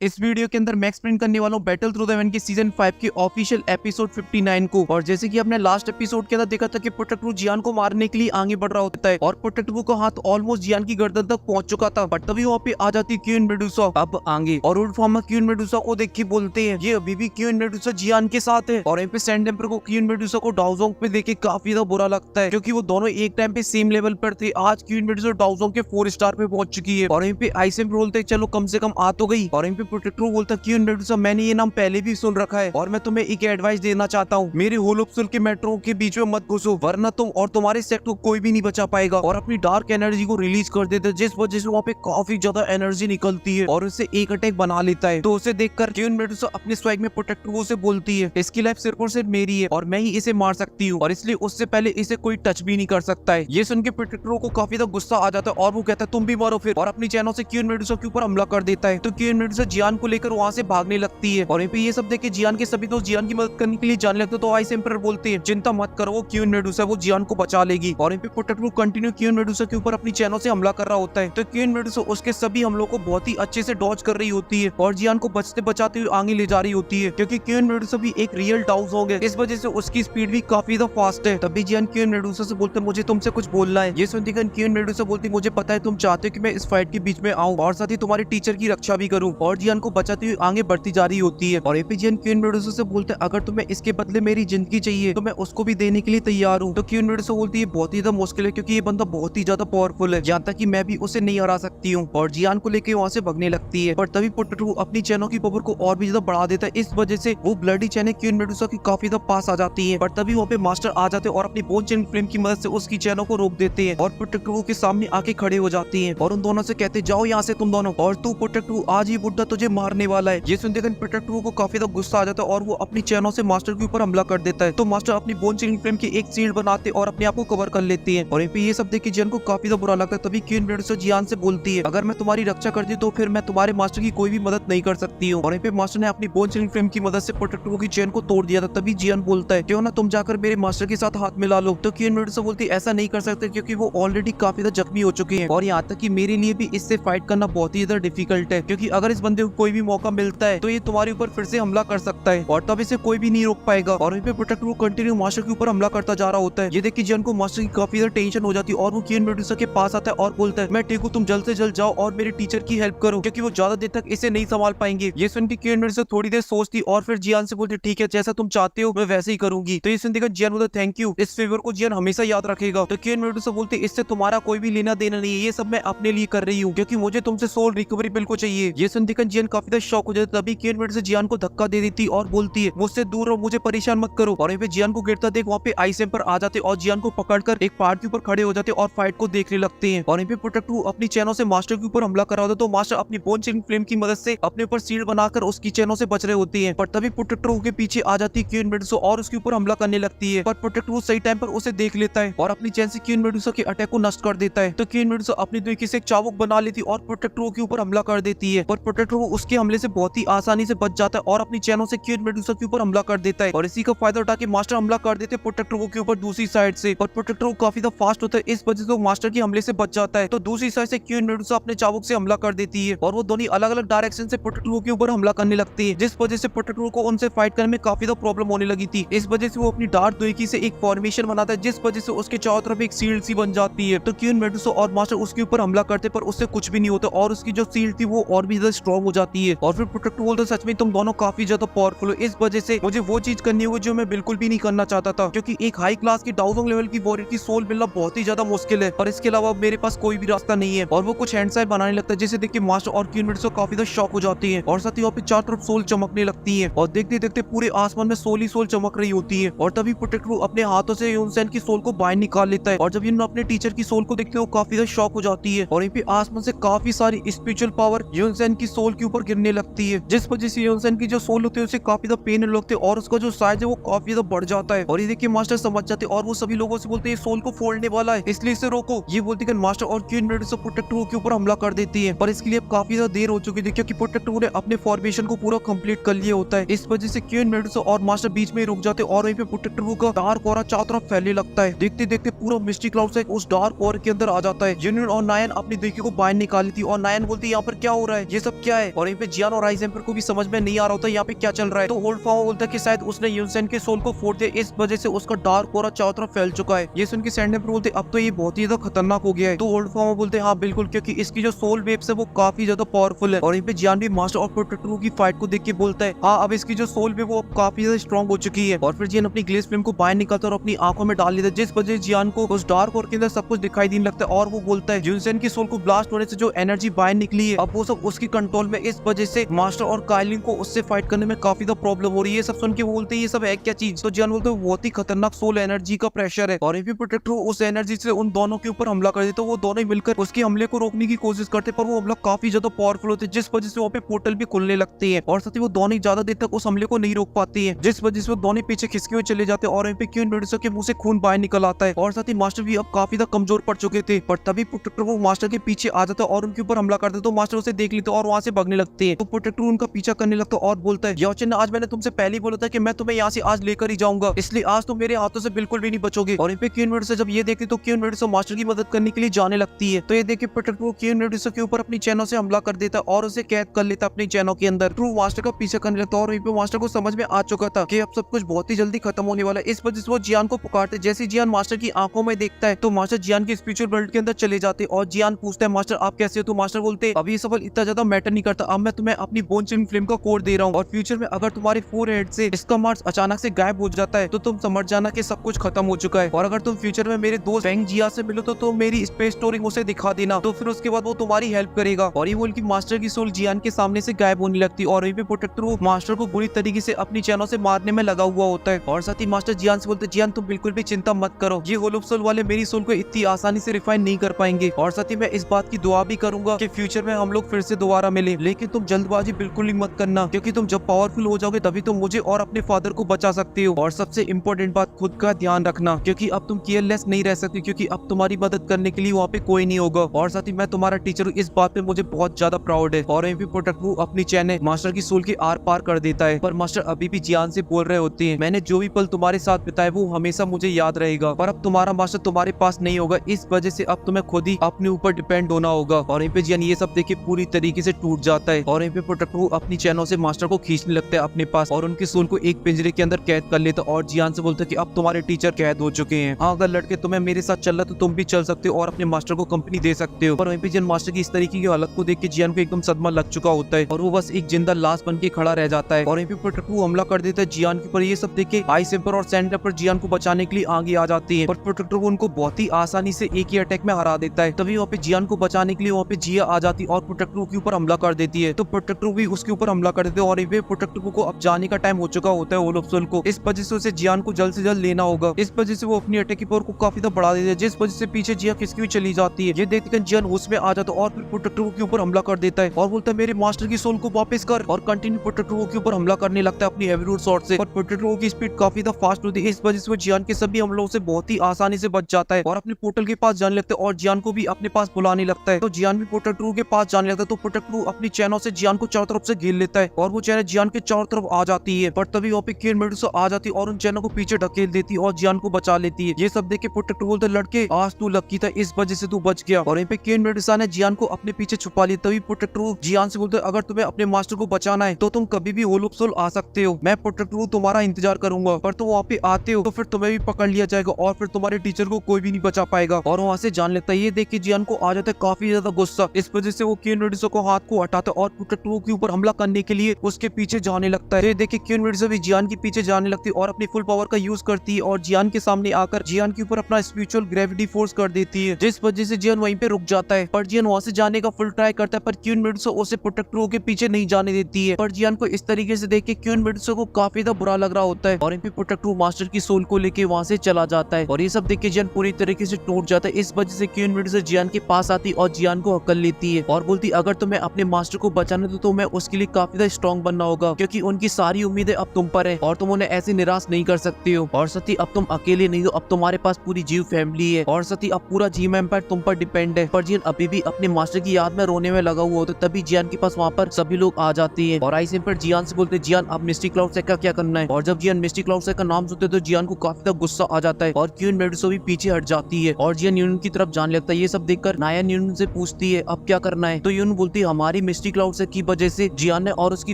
इस वीडियो के अंदर मैं एक्सप्लेन करने वाला हूँ बैटल थ्रू द हेवन की सीजन 5 के ऑफिशियल एपिसोड 59 को। और जैसे कि आपने लास्ट एपिसोड के अंदर देखा था कि प्रोटेक्टर जियान को मारने के लिए आगे बढ़ रहा होता है और प्रोटेक्टर का हाथ ऑलमोस्ट जियान की गर्दन तक पहुंच चुका था, बट तभी वहाँ पे आ जाती क्वीन मेडुसा अब आगे और वुल्फ फार्मर क्वीन मेडुसा को देख के बोलते हैं ये अभी भी क्वीन मेडुसा जियान के साथ है। और यहाँ पे सैंड एम्पर को क्वीन मेडुसा को डाउजोंग पे देख के काफी ज्यादा बुरा लगता है क्योंकि वो दोनों एक टाइम पे सेम लेवल पर थे। आज क्वीन मेडुसा डाउजोंग के 4 स्टार पे पहुंच चुकी है और यहाँ पे आइसएम बोलते चलो कम से कम आ तो गई। और यहाँ पे प्रोटेक्टर बोलता क्वीन मेडुसा मैंने ये नाम पहले भी सुन रखा है और मैं तुम्हें एक एडवाइस देना चाहता हूँ, मेरे होलोप्सिल के मेट्रो के बीच में मत घुसो वरना तुम और तुम्हारे सेक्टर को कोई भी नहीं बचा पाएगा। और अपनी डार्क एनर्जी को रिलीज कर देते जिस वजह से वहाँ पे काफी ज्यादा एनर्जी निकलती है और उसे एक अटैक बना लेता है। तो उसे देखकर क्वीन मेडुसा अपने स्वैग में प्रोटेक्टर से बोलती है इसकी लाइफ सिर्फ और सिर्फ मेरी है और मैं ही इसे मार सकती हूँ और इसलिए उससे पहले इसे कोई टच भी नहीं कर सकता है। ये सुन के प्रोटेक्टर को काफी ज्यादा गुस्सा आ जाता है और वो कहता है तुम भी मारो फिर, और अपनी चैनल से क्वीन मेडुसा के ऊपर हमला कर देता है। तो क्वीन मेडुसा जियान को लेकर वहाँ से भागने लगती है और यहाँ पे ये सब देख के जियान के सभी दोस्त जियान की मदद करने के लिए जाने लगते। तो आइस एम्पर बोलते हैं चिंता मत करो, वो क्वीन मेडुसा वो जियान को बचा लेगी। और यहाँ पे प्रोटेक्टर कंटिन्यू क्वीन मेडुसा के ऊपर अपनी चैनल से हमला कर रहा होता है। तो क्वीन मेडुसा उसके सभी हमलों को बहुत ही अच्छे से डॉज कर रही होती है और जियान को बचते बचाते हुए आगे ले जा रही होती है क्योंकि क्वीन मेडुसा भी एक रियल डाउजोंग है, इस वजह से उसकी स्पीड भी काफी ज्यादा फास्ट है। तभी जियान क्वीन मेडुसा से बोलते मुझे तुमसे कुछ बोलना है। ये सुनती क्वीन मेडुसा बोलती मुझे पता है तुम चाहते हो कि मैं इस फाइट के बीच में आऊं और साथ ही तुम्हारे टीचर की रक्षा भी करूं। और जियान को बचाती हुई आगे बढ़ती जा रही होती है और जियान क्वीन मेडुसा से बोलते हैं अगर तुम्हें इसके बदले मेरी जिंदगी चाहिए तो मैं उसको भी देने के लिए तैयार हूँ। तो क्वीन मेडुसा बोलती है बहुत ही ज्यादा मुश्किल है क्योंकि ये बंदा बहुत ही ज्यादा पावरफुल है, यहाँ तक कि मैं भी उसे नहीं हरा सकती हूँ। और जियान को लेकर वहाँ से भगने लगती है पर तभी प्रोटेक्टर अपनी चैनों की पावर को और भी ज्यादा बढ़ा देता है, इस वजह से वो ब्लडी चैन क्वीन मेडुसा की काफी ज्यादा पास आ जाती है। पर तभी वहाँ पे मास्टर आ जाते हैं और अपनी बोन चेन फ्लेम की मदद से उसकी चैनों को रोक देते हैं और प्रोटेक्टर के सामने आके खड़े हो जाती है और उन दोनों से कहते जाओ यहाँ से तुम दोनों, और तू प्रोटेक्टर आज ही बुड्ढा तुझे मारने वाला है। ये सुनते प्रोटेक्टर को काफी ज्यादा गुस्सा आ जाता है और वो अपनी चैनों से मास्टर के ऊपर हमला कर देता है। तो मास्टर अपनी बोन चेन फ्लेम की एक शील्ड बनाते और अपने आप को कवर कर लेती है और यहाँ पे ये सब देख के जियान को काफी ज्यादा बुरा लगता है। तभी क्वीन मेडुसा जियान से बोलती है अगर मैं तुम्हारी रक्षा करती तो फिर मैं तुम्हारे मास्टर की कोई भी मदद नहीं कर सकती हूँ। और यहाँ पे मास्टर ने अपनी बोन चेन फ्लेम की मदद से प्रोटेक्टर की चेन को तोड़ दिया था। तभी जियान बोलता है क्यों ना तुम जाकर मेरे मास्टर के साथ हाथ मिला लो। तो क्वीन मेडुसा बोलती है ऐसा नहीं कर सकते क्योंकि वो ऑलरेडी काफी ज्यादा जख्मी हो चुके हैं और यहाँ तक कि मेरे लिए भी इससे फाइट करना बहुत ही ज्यादा डिफिकल्ट है क्योंकि अगर इस बंदे को कोई भी मौका मिलता है तो ये तुम्हारे ऊपर फिर से हमला कर सकता है और तब इसे कोई भी नहीं रोक पाएगा। और वहीं पे प्रोटेक्टर कंटिन्यू मास्टर के ऊपर हमला करता जा रहा होता है। ये देख के जियान को मास्टर की काफी ज्यादा टेंशन हो जाती है और वो क्वीन मेडुसा के पास आता है और बोलता है मैं ठीक हूँ, तुम जल्द से जल्द जाओ और मेरे टीचर की हेल्प करो क्योंकि वो ज्यादा देर तक इसे नहीं संभाल पाएंगे। ये सुन के क्वीन मेडुसा थोड़ी देर सोचती और फिर जियान से बोलती ठीक है जैसा तुम चाहते हो मैं वैसे ही करूंगी। तो ये सुनते जियान बोलता थैंक यू, इस फेवर को जियान हमेशा याद रखेगा। तो क्वीन मेडुसा बोलती इससे तुम्हारा कोई भी लेना देना नहीं है, ये सब मैं अपने लिए कर रही हूँ क्योंकि मुझे तुमसे सोल रिकवरी पिल को चाहिए। ये सुनते जियान काफी ज्यादा शॉक हो जाता है। तभी क्वीन मेडुसा जियान को धक्का दे देती और बोलती है मुझसे दूर रहो, मुझे परेशान मत करो। और यहाँ पे जियान को गिरता देख वहाँ पे आइस एम्पर आ जाते और जियान को पकड़कर एक पहाड़ के ऊपर खड़े हो जाते और फाइट को देखने लगते हैं। और यहाँ पे प्रोटेक्टर अपनी चैनों से मास्टर के ऊपर हमला कर रहा होता है तो मास्टर अपनी बोन चेन फ्लेम की मदद से अपने ऊपर शील्ड बनाकर उसकी चैनों से बच रहे होती है। पर तभी प्रोटेक्टर के पीछे आ जाती है क्वीन मेडुसा और उसके ऊपर हमला करने लगती है। पर प्रोटेक्टर सही टाइम पर उसे देख लेता है और अपनी चैन से क्वीन मेडुसा के अटैक को नष्ट कर देता है। तो क्वीन मेडुसा अपनी तरीके से एक चाबुक बना लेती और प्रोटेक्टर के ऊपर हमला कर देती है। पर प्रोटेक्टर उसके हमले से बहुत ही आसानी से बच जाता है और अपनी चैनों से क्वीन मेडुसा के ऊपर हमला कर देता है। और इसी का फायदा उठा के मास्टर हमला कर देते प्रोटेक्टर के ऊपर दूसरी साइड से। और प्रोटेक्टर काफी ज्यादा फास्ट होता है, इस वजह से वो मास्टर के हमले से बच जाता है। तो दूसरी साइड से क्वीन मेडुसा अपने चाबुक से हमला कर देती है और वो दोनों अलग अलग डायरेक्शन से प्रोटेक्टर के ऊपर हमला करने लगती है जिस वजह से प्रोटेक्टर को उनसे फाइट करने में काफी ज्यादा प्रॉब्लम होने लगी थी। इस वजह से वो अपनी डार्क दोईकी से एक फॉर्मेशन बनाता है जिस वजह से उसके चारों तरफ एक शील्ड सी बन जाती है। तो क्वीन मेडुसा और मास्टर उसके ऊपर हमला करते पर उससे कुछ भी नहीं होता और उसकी जो शील्ड थी वो और भी ज्यादा स्ट्रॉन्ग हो जाती है। और फिर प्रोटेक्टर बोलता है सच में तुम दोनों काफी ज्यादा पावरफुल हो, इस वजह से मुझे वो चीज करनी होगी जो मैं बिल्कुल भी नहीं करना चाहता था क्योंकि एक हाई क्लास की डाउजोंग लेवल की वॉरियर की सोल मिलना बहुत ही ज्यादा मुश्किल है और इसके अलावा मेरे पास कोई भी रास्ता नहीं है। और वो कुछ हैंड साइन बनाने लगता है जिसे देख के मास्टर और क्वीन मेडुसा काफी ज्यादा शॉक हो जाती है और साथ ही वहाँ पे चारों तरफ सोल चमकने लगती है और देखते देखते पूरे आसमान में सोल ही सोल चमक रही होती है। और तभी प्रोटेक्टर अपने हाथों से यूनसेन की सोल को बाहर निकाल लेता है और जब यून अपने टीचर की सोल को देखते हैं वो काफी ज्यादा शॉक हो जाती है और यहाँ पे आसमान से काफी सारी स्पिरिचुअल पावर यूनसेन की सोल के ऊपर गिरने लगती है जिस वजह से यूनसेन की जो सोल होती है उसे काफी ज्यादा पेन लगते हैं और उसका जो साइज है वो काफी ज्यादा बढ़ जाता है। और ये देखिए मास्टर समझ जाते और वो सभी लोगों से बोलते हैं सोल को फोड़ने वाला है इसलिए इसे रोको। ये बोलते मास्टर और क्वीन मेडुसा प्रोटेक्टर के ऊपर हमला कर देती है पर इसके लिए काफी ज्यादा देर हो चुकी थी क्योंकि प्रोटेक्टर ने अपने फॉर्मेशन को पूरा कंप्लीट कर लिया होता है। इस वजह से क्वीन मेडुसा और मास्टर बीच में रुक जाते और वहीं पे प्रोटेक्टर का डार्क ऑरा चारों तरफ फैलने लगता है। देखते देखते पूरा मिस्टी क्लाउड से उस डार्क ऑरा के अंदर आ जाता है। यूनियन और नायन अपनी देखी को बाहर निकाली थी और नायन बोलती है यहाँ पर क्या हो रहा है, ये सब क्या है। है और यहाँ पे जियान और आइस एम्पर को भी समझ में नहीं आ रहा होता यहाँ पे क्या चल रहा है। तो होल्ड फाओ बोलता है कि शायद उसने यूनसेन के सोल को फोड़ दिया, इस वजह से उसका डार्क ऑरा चारों तरफ फैल चुका है। ये सुन के सैंड एम्पर बोलते अब तो ये बहुत ही ज्यादा खतरनाक हो गया है। तो होल्ड फाओ बोलते हाँ बिल्कुल, क्योंकि इसकी जो सोल वेव्स है वो काफी ज्यादा पावरफुल है। और यहाँ पे जियान भी मास्टर और प्रोटेक्टर की फाइट को देख के बोलता है हाँ अब इसकी जो सोल वेव वो अब काफी ज्यादा स्ट्रॉन्ग हो चुकी है। और फिर जियान अपनी ग्लेस फ्लेम को बाहर निकालता है और अपनी आंखों में डाल लेता है, जिस वजह से जियान को उस डार्क और के अंदर सब कुछ दिखाई देने लगता है। और वो बोलता है यूनसेन की सोल को ब्लास्ट होने से जो एनर्जी बाहर निकली है अब वो सब उसकी कंट्रोल में, इस वजह से मास्टर और काइलिन को उससे फाइट करने में काफी ज्यादा प्रॉब्लम हो रही है। सब सुन के बोलते हैं ये सब है क्या चीज। तो जियान बोलते हैं बहुत ही खतरनाक सोल एनर्जी का प्रेशर है। और प्रोटेक्टर उस एनर्जी से उन दोनों के ऊपर हमला कर देते, तो वो दोनों ही मिलकर उसके हमले को रोकने की कोशिश करते, पर वो हमला काफी ज्यादा पावरफुल होते, जिस वजह से वहाँ पे पोर्टल भी खुलने लगती है। और साथ ही वो दोनों ज्यादा देर तक उस हमले को नहीं रोक पाती है, जिस वजह से वो दोनों पीछे खिसके हुए चले जाते हैं। और यहाँ पे क्वीन मेडुसा के मुंह से खून बाहर निकल आता है। और साथ ही मास्टर भी अब काफी ज्यादा कमजोर पड़ चुके थे, पर तभी प्रोटेक्टर वो मास्टर के पीछे आ जाता है और उनके ऊपर हमला करते, तो मास्टर उसे देख लेते और वहां से भागने लगते हैं। तो प्रोटेक्टर उनका पीछा करने लगता है और बोलता है याओचेन, आज मैंने तुमसे पहले ही बोला था कि मैं तुम्हें यहाँ से आज लेकर ही जाऊंगा, इसलिए आज तुम मेरे हाथों से बिल्कुल भी नहीं बचोगे। और यहाँ पे क्वीन मेडुसा जब ये देखती तो क्वीन मेडुसा मास्टर की मदद करने के लिए जाने लगती है। तो ये देख के प्रोटेक्टर क्वीन मेडुसा के ऊपर अपनी चैनों से हमला कर देता है और उसे कैद कर लेता अपनी चैनों के अंदर। ट्रू मास्टर का पीछा करने लगता है और वहीं पे मास्टर को समझ में आ चुका था कि अब सब कुछ बहुत ही जल्दी खत्म होने वाला है, इस वजह से वो जियान को पुकारते। जैसे जियान मास्टर की आंखों में देखता है तो मास्टर जियान के स्पिरिचुअल वर्ल्ड के अंदर चले जाते और जियान पूछता है मास्टर आप कैसे हो। तो मास्टर बोलते अभी ये सवाल इतना ज्यादा मैटर नहीं करता, अब मैं तुम्हें अपनी बोन चिलिंग फ्लेम का कोड दे रहा हूँ और फ्यूचर में अगर तुम्हारे फोरहेड से इसका मार्स अचानक से गायब हो जाता है तो तुम समझ जाना कि सब कुछ खत्म हो चुका है। और अगर तुम फ्यूचर में मेरे दोस्त फैंग जिया से मिलो तो तुम मेरी स्पेस स्टोरिंग उसे दिखा देना, तो फिर उसके बाद वो तुम्हारी हेल्प करेगा। और ये बोल की मास्टर की सोल जियान के सामने से गायब होने लगती और वहीं पे प्रोटेक्टर वो मास्टर को बुरी तरीके से अपनी चैनों से मारने में लगा हुआ होता है। और साथ ही मास्टर जियान से बोलते जियान तुम बिल्कुल भी चिंता मत करो, ये होलोप सोल वाले मेरी सोल को इतनी आसानी से रिफाइन नहीं कर पाएंगे। और साथ ही मैं इस बात की दुआ भी करूंगा कि फ्यूचर में हम लोग फिर से दोबारा मिले, लेकिन तुम जल्दबाजी बिल्कुल नहीं मत करना, क्योंकि तुम जब पावरफुल हो जाओगे तभी तुम मुझे और अपने फादर को बचा सकते हो। और सबसे इम्पोर्टेंट बात, खुद का ध्यान रखना, क्योंकि अब तुम केयरलेस नहीं रह सकते, क्योंकि अब तुम्हारी मदद करने के लिए वहाँ पे कोई नहीं होगा। और साथ ही मैं तुम्हारा टीचर हूँ, इस बात पे मुझे बहुत ज्यादा प्राउड है। और वहीं पे प्रोटेक्टर अपनी चैन मास्टर की सोल के आर पार कर देता है, पर मास्टर अभी भी जियान से बोल रहे होते हैं मैंने जो भी पल तुम्हारे साथ बिताए वो हमेशा मुझे याद रहेगा, पर अब तुम्हारा मास्टर तुम्हारे पास नहीं होगा, इस वजह से अब तुम्हें खुद ही अपने ऊपर डिपेंड होना होगा। और यहाँ पे जियान ये सब देख के पूरी तरीके से टूट जाता है और यहाँ पे प्रोटेक्टर अपनी चैनों से मास्टर को खींचने लगता है अपने पास और उनकी सोल को एक पिंजरे के अंदर कैद कर लेता और जियान से बोलता है कि अब तुम्हारे टीचर कैद हो चुके हैं, हाँ अगर लड़के तुम्हें मेरे साथ चल रहा तो तुम भी चल सकते हो और अपने मास्टर को कंपनी दे सकते हो। पर वहीं पे जियान मास्टर की इस तरीके की हालत को देख के जियान को एकदम सदमा लग चुका होता है और वो बस एक जिंदा लाश बन के खड़ा रह जाता है। और वहीं पे प्रोटेक्टर हमला कर देता है जियान के ऊपर। ये सब देख के आइस एम्पर और सैंड एम्पर जियान को बचाने के लिए आगे आ जाती है, पर प्रोटेक्टर उनको बहुत ही आसानी से एक ही अटैक में हरा देता है। तभी वहाँ पे जियान को बचाने के लिए वहाँ पे जिया आ जाती और प्रोटेक्टर के ऊपर हमला कर देती है, तो प्रोटेक्टर भी उसके ऊपर हमला कर देते हैं। और प्रोटेक्टर को अब जाने का टाइम हो चुका होता है होलोप सोल को, इस वजह से उसे जियान को जल्द से जल्द लेना होगा। इस वजह से वो अपनी अटैक की पावर को काफी ज्यादा बढ़ा देते हैं, जिस वजह से पीछे जिया खिसकी हुई चली जाती है। ये देखकर जियान उसमें आ जाता है और फिर प्रोटेक्टर के ऊपर हमला कर देता है और बोलता है मेरे मास्टर की सोल को वापस कर, और कंटिन्यू प्रोटेक्टर के ऊपर हमला करने लगता है अपनी हेवी रूट शॉट से। और प्रोटेक्टर की स्पीड काफी ज्यादा फास्ट होती है, इस वजह से वो जियान के सभी हमलों से बहुत ही आसानी से बच जाता है और अपने पोर्टल के पास जाने लगता है और जियान को भी अपने पास बुलाने लगता है। तो जियान भी प्रोटेक्टर के पास जाने लगता है, तो प्रोटेक्टर अपनी चैनों से जियान को चारों तरफ से घेर लेता है और वो चैन जियान के चारों तरफ आ जाती है। पर तभी वहाँ पे क्वीन मेडुसा आ जाती है और उन चैनों को पीछे ढकेल देती है और जियान को बचा लेती है। ये सब देख के प्रोटेक्टर बोलते लड़के आज तू लकी था, इस वजह से तू बच गया। और यहाँ पे क्वीन मेडुसा ने जियान को अपने पीछे छुपा लिया। तभी प्रोटेक्टर जियान से बोलते अगर तुम्हें अपने मास्टर को बचाना है तो तुम कभी भी होलोप सोल आ सकते हो, मैं प्रोटेक्टर तुम्हारा इंतजार करूंगा, पर तुम वहाँ पे आते हो तो फिर तुम्हें भी पकड़ लिया जाएगा और फिर तुम्हारे टीचर को कोई भी नहीं बचा पाएगा। और वहाँ से जान लगता है। ये देख के जियान को आ जाता है काफी ज्यादा गुस्सा, इस वजह से वो क्वीन मेडुसा को हाथ को हटाता है और प्रोटेक्टर के ऊपर हमला करने के लिए उसके पीछे जाने लगता है। ये देख के क्वीन मेडुसा भी जियान के पीछे जाने लगती है और अपनी फुल पावर का यूज करती है और जियान के सामने आकर जियान के ऊपर अपना स्पिरिचुअल ग्रेविटी फोर्स कर देती है, जिस वजह से जियान वहीं पे रुक जाता है। पर जियान वहाँ से जाने का फुल ट्राई करता है, पर क्वीन मेडुसा उसे प्रोटेक्टर के पीछे नहीं जाने देती है। पर जियान को इस तरीके से देख के क्वीन मेडुसा को काफी ज्यादा बुरा लग रहा होता है और इन पे प्रोटेक्टर मास्टर की सोल को लेके वहाँ से चला जाता है। और ये सब देख के जियान पूरी तरीके से टूट जाता है, इस वजह से क्वीन मेडुसा जियान के पास आती और जियान को हकल लेती है और बोलती अगर तुम्हें अपने मास्टर को बचाना तो तुम्हें उसके लिए काफी ज्यादा स्ट्रॉन्ग बनना होगा, क्योंकि उनकी सारी उम्मीदें अब तुम पर है और तुम उन्हें ऐसे निराश नहीं कर सकते हो। और सती अब तुम अकेले नहीं हो, अब तुम्हारे पास पूरी जीव फैमिली है और सती अब पूरा जीव एम्पायर तुम पर डिपेंड है। पर जियान अभी भी अपने मास्टर की याद में रोने में लगा हुआ होता है, तभी जियान के पास वहाँ पर सभी लोग आ जाते हैं और आइस एम्पायर जियान से बोलते जियान अब मिस्टी क्लाउड से क्या करना है। और जब जियान मिस्टी क्लाउड से का नाम सुनते तो जियान को काफी ज्यादा गुस्सा आ जाता है और क्वीन मेडुसा भी पीछे हट जाती है और जियान यून की तरफ जाने लगता है। ये सब देखकर नाया यून से पूछती है अब क्या करना है, तो यून बोलती है हमारी मिस्टी क्लाउड की वजह से जियान ने और उसकी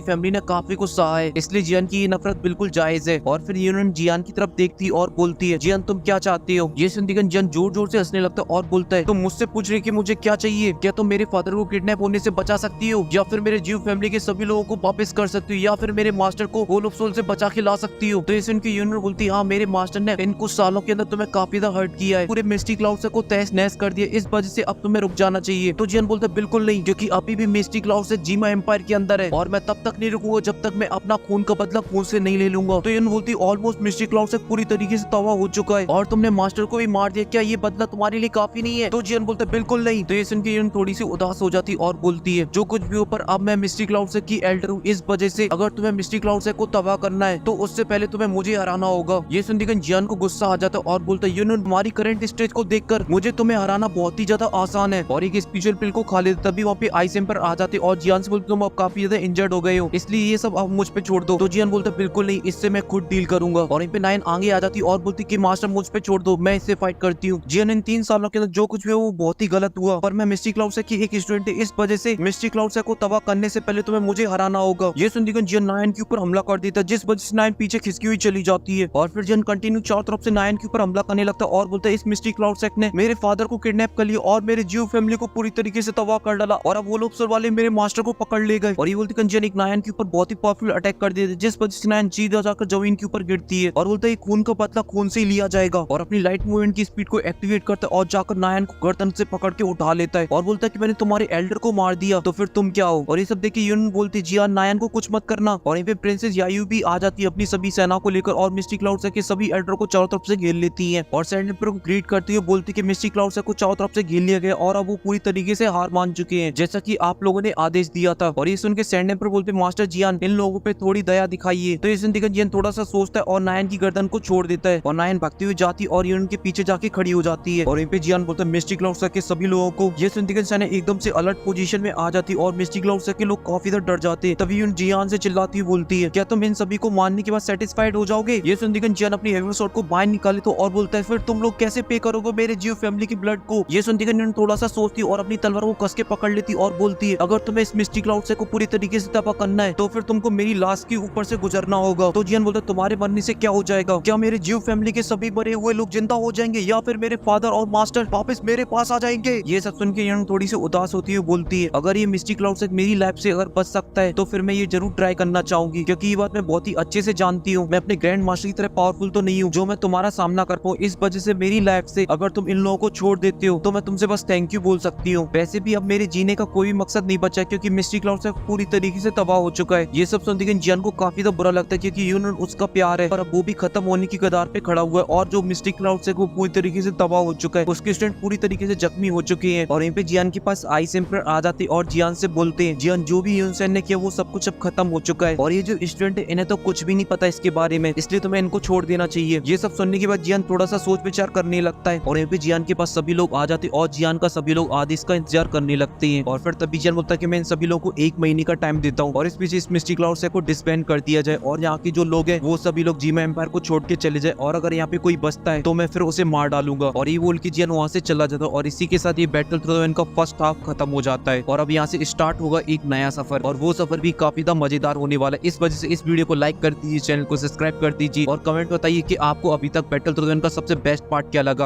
फैमिली ने काफी कुछ सहा है, इसलिए जियान की ये नफरत बिल्कुल जायज है। और फिर यूनियन जियान की तरफ देखती और बोलती है, जियान तुम क्या चाहती हो? ये सुनकर जियान जोर जोर से हंसने लगता है और बोलता है, तुम मुझसे पूछ रही कि मुझे क्या चाहिए? क्या तुम मेरे फादर को किडनैप होने से बचा सकती हो, या फिर मेरे जीव फैमिली के सभी लोगों को वापस कर सकती हो, या फिर मेरे मास्टर को होल ऑफ सोल से बचा के ला सकती हो? तो ये सुन के यूनियन बोलती है, हाँ मेरे मास्टर ने इन कुछ सालों के अंदर तुम्हें काफी ज्यादा हर्ट किया है, पूरे मिस्टी क्लाउड को तहस नहस कर दिया, इस वजह से अब तुम्हें रुक जाना चाहिए। तो जियान बोलता है, बिल्कुल नहीं, क्योंकि अभी भी मिस्टी क्लाउड से जीमा एम्पायर के अंदर है और मैं तब तक नहीं रुकूंगा जब तक मैं अपना खून का बदला खून से नहीं ले लूंगा। तो यूनियन बोलती, ऑलमोस्ट मिस्टी क्लाउड से पूरी तरीके से तबाह हो चुका है और तुमने मास्टर को भी मार दिया, क्या ये बदला तुम्हारे लिए काफी नहीं है? तो जियान बोलता है, बिल्कुल नहीं। तो ये सुन के यूनियन थोड़ी सी उदास हो जाती और बोलती है, जो कुछ भी ऊपर अब मैं मिस्टी क्लाउड से की एल्डर हूँ, इस वजह से अगर तुम्हें मिस्टी क्लाउड से को तबाह करना है तो उससे पहले तुम्हें मुझे हराना होगा। ये सुनकर जियान को गुस्सा आ जाता है और बोलता है, यूनियन तुम्हारी करंट स्टेज को देखकर मुझे तुम्हें हराना बहुत ही ज्यादा आसान है। और एक स्पेशल पिल को खा लेते तभी वहाँ पे आइस एम्पर आ जाते और जियान से बोलते, तुम अब काफी ज्यादा इंजर्ड हो गए हो, इसलिए ये सब अब मुझ पे छोड़ दो। तो जियान बोलता है, बिल्कुल नहीं, इससे मैं खुद डील करूंगा। और इन पे नायन आगे आ जाती और बोलती कि मास्टर मुझ पे छोड़ दो, मैं इससे फाइट करती हूँ। जियान इन 3 सालों के अंदर जो कुछ भी वो बहुत ही गलत हुआ, पर मैं मिस्टी क्लाउड से की एक स्टूडेंट है, इस वजह से मिस्टी क्लाउड को तबाह करने से पहले तुम्हें मुझे हराना होगा। ये सुनकर जियान नायन के ऊपर हमला कर देता है, जिस वजह से नायन पीछे खिसकी हुई चली जाती है। और फिर जियान कंटिन्यू चारों तरफ से नायन के ऊपर हमला करने लगता है और बोलता है, इस मिस्टी क्लाउड ने मेरे फादर को किडनैप कर लिया और मेरे जीव फैमिली को पूरी तरीके से तबाह कर डाला और अब वो लोग वाले मेरे मास्टर को पकड़ ले गए। और ये बोलती जियान एक नायन के ऊपर बहुत ही पावरफुल अटैक कर देते, जिस वजह से नायन सीधा जाकर जमीन के ऊपर गिरती है और बोलता है, खून का बदला खून से ही लिया जाएगा। और अपनी लाइट मूवमेंट की स्पीड को एक्टिवेट करता है और जाकर नायन को गर्दन से पकड़ के उठा लेता है और बोलता है कि मैंने तुम्हारे एल्डर को मार दिया तो फिर तुम क्या हो? और ये सब देख के यूनियन बोलती, जियान नायन को कुछ मत करना। और यहाँ पे प्रिंसेस यायू भी आ जाती है अपनी सभी सेना को लेकर और मिस्टी क्लाउड के सभी एल्डर को चारों तरफ से घेर लेती है और सैंड एम्पर को ग्रीट करती हुए बोलती कि मिस्टी क्लाउड को चारों तरफ से घेर लिया गया और अब वो पूरी तरीके से हार मान चुके हैं, जैसा कि आप लोगों ने आदेश दिया था। और ये सुन के सैंड एम्पर बोलते, मास्टर जियान इन लोगों पे थोड़ी दया दिखाइए। तो ये सुन के जियान थोड़ा सा सोचता है और नायन की गर्दन को छोड़ देता है और नायन भागती हुई जाती और यूनियन के पीछे जाके खड़ी हो जाती है। और इन पे जियान बोलता है मिस्टी क्लाउड के सभी लोगों को। ये सुनते ही सैना एकदम से अलर्ट पोजीशन में आ जाती और मिस्टी क्लाउड के लोग काफी डर जाते हैं। तभी यूनियन जियान से चिल्लाती हुई बोलती है, क्या तुम इन सभी को मारने के बाद सेटिस्फाइड हो जाओगे? ये सुनते ही जियान अपनी हेवी शॉट को बाहर निकाले तो और बोलता है, फिर तुम लोग कैसे पे करोगे मेरे जीव फैमिली की ब्लड को? ये सुनते ही यूनियन थोड़ा सा सोचती और अपनी तलवार को कस के पकड़ लेती और बोलती है, अगर तुम्हें इस मिस्टी क्लाउड को पूरी तरीके से तबाह करना है तो फिर तुमको मेरी लाश के ऊपर से गुजरना होगा। तो जियान बोलता है, तुम्हारे मरने से क्या हो जाएगा? क्या मेरे जीव फैमिली के सभी मरे हुए लोग जिंदा हो जाएंगे या फिर मेरे फादर और मास्टर वापस मेरे पास आ जाएंगे? ये सब सुन के यूनियन थोड़ी सी उदास होती है, बोलती है, अगर ये मिस्टी क्लाउड मेरी लाइफ से अगर बच सकता है तो फिर मैं ये जरूर ट्राई करना चाहूंगी, क्योंकि ये बात मैं बहुत ही अच्छे से जानती हूँ, मैं अपने ग्रैंड मास्टर की तरह पावरफुल तो नहीं हूँ जो मैं तुम्हारा सामना कर पाऊँ। इस वजह से मेरी लाइफ से अगर तुम इन लोगों को छोड़ देते हो तो मैं तुमसे बस थैंक यू बोल सकती हूँ। वैसे भी अब मेरे जीने का कोई मकसद नहीं बचा क्योंकि मिस्टी क्लाउड पूरी तरीके से तबाह हो चुका है। ये सब सुनते जियान को काफी बुरा लगता है क्योंकि यूनियन उसका प्यार है पर अब वो भी खत्म होने की कगार पे खड़ा हुआ है और जो मिस्टी क्लाउड वो पूरी तरीके से तबाह हो चुका है, उसके स्टूडेंट पूरी तरीके से जख्मी हो चुके हैं। और यहीं पे जियान के पास आइस एम्पर आ जाते और जियान से बोलते हैं, जियान जो भी यूनियन ने किया वो सब कुछ अब खत्म हो चुका है और ये जो स्टूडेंट है इन्हें तो कुछ भी नहीं पता इसके बारे में, इसलिए तुम्हें इनको छोड़ देना चाहिए। ये सब सुनने के बाद जियान थोड़ा सा सोच विचार करने लगता है और यहाँ पे जियान के पास सभी लोग आ जाते और जियान का सभी लोग आदेश का इंतजार करने लगते हैं। और फिर तभी जियान बोलता है कि मैं इन सभी लोगों को 1 महीने का टाइम देता हूँ और इस बीच इस मिस्टी क्लाउड को डिसबैंड कर दिया जाए और यहाँ के जो लोग हैं वो सभी लोग जीमा एम्पायर को छोड़ के चले जाए और अगर यहाँ पे कोई बचता है तो मैं फिर उसे मार डालूंगा। और ये बोल के जियान वहाँ से चला जाता है और इसी के साथ ये बैटल थ्रू द वेन का फर्स्ट हाफ खत्म हो जाता है और अब यहाँ से स्टार्ट होगा एक नया सफर और वो सफर भी काफी मजेदार होने वाला है। इस वजह से इस वीडियो को लाइक कर दीजिए, चैनल को सब्सक्राइब कर दीजिए और कमेंट बताइए कि आपको अभी तक बैटल थ्रू द वेन का सबसे बेस्ट पार्ट क्या लगा।